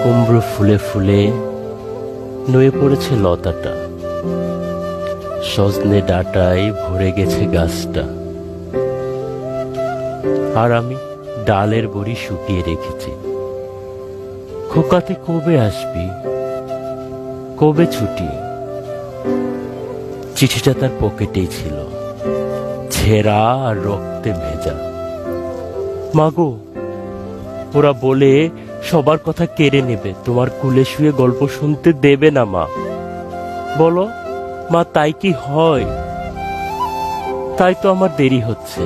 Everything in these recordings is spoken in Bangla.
কুমড়ো ফুলে ফুলে নুয়ে পড়েছে লতাটা, সজনে ডাঁটায় ভরে গেছে গাছটা। আর আমি ডালের বড়ি শুকিয়ে রেখেছি। খোকাতে কবে আসবি, কবে ছুটি? চিঠিটা তার পকেটেই ছিল, ছেঁড়া আর রক্তে ভেজা। মাগো, ওরা বলে সবার কথা কেড়ে নেবে, তোমার কুলে শুয়ে গল্প শুনতে দেবে না মা। বলো মা, তাই কি হয়? তাই তো আমার দেরি হচ্ছে।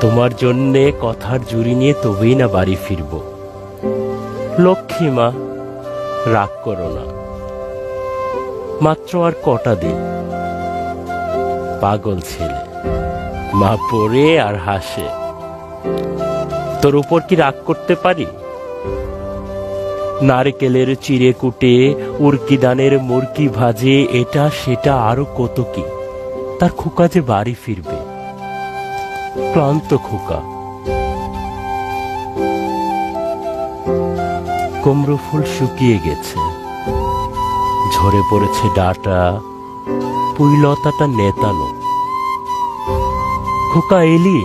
তোমার জন্যে কথার জুড়ি নিয়ে তবেই না বাড়ি ফিরব। লক্ষ্মী মা, রাগ করো না, মাত্র আর কটা দিন। পাগল ছেলে, মা পড়ে আর হাসে। তোর উপর কি রাগ করতে পারি? নারকেলের চিড়ে কুটে, উরকি দানের মুরকি ভাজে, এটা সেটা আরো কত কি। তার খোকা যে বাড়ি ফিরবে, ক্লান্ত খোকা। কুমড়ো ফুল শুকিয়ে গেছে, ঝরে পড়েছে ডাঁটা, পুইলতাটা নেতানো। খোকা এলি?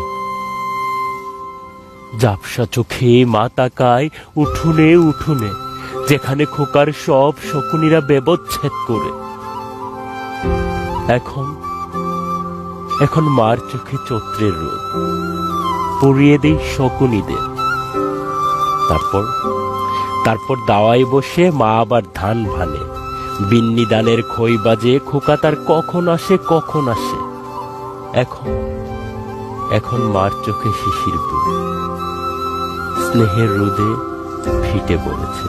ঝাপসা চোখে মা তাকায় উঠুনে উঠুনে, যেখানে খোকার সব শকুনিরা ব্যবচ্ছেদ করে। এখন মার চোখে চৈত্রের রোদ, পরিয়ে দেই শকুনিদের। তারপর দাওয়ায় বসে মা আবার ধান ভানে, বিন্নি দানের খই বাজে। খোকা তার কখন আসে কখন আসে। এখন মার চোখে শিশির বুক, স্নেহের রোদে ফিটে পড়েছে।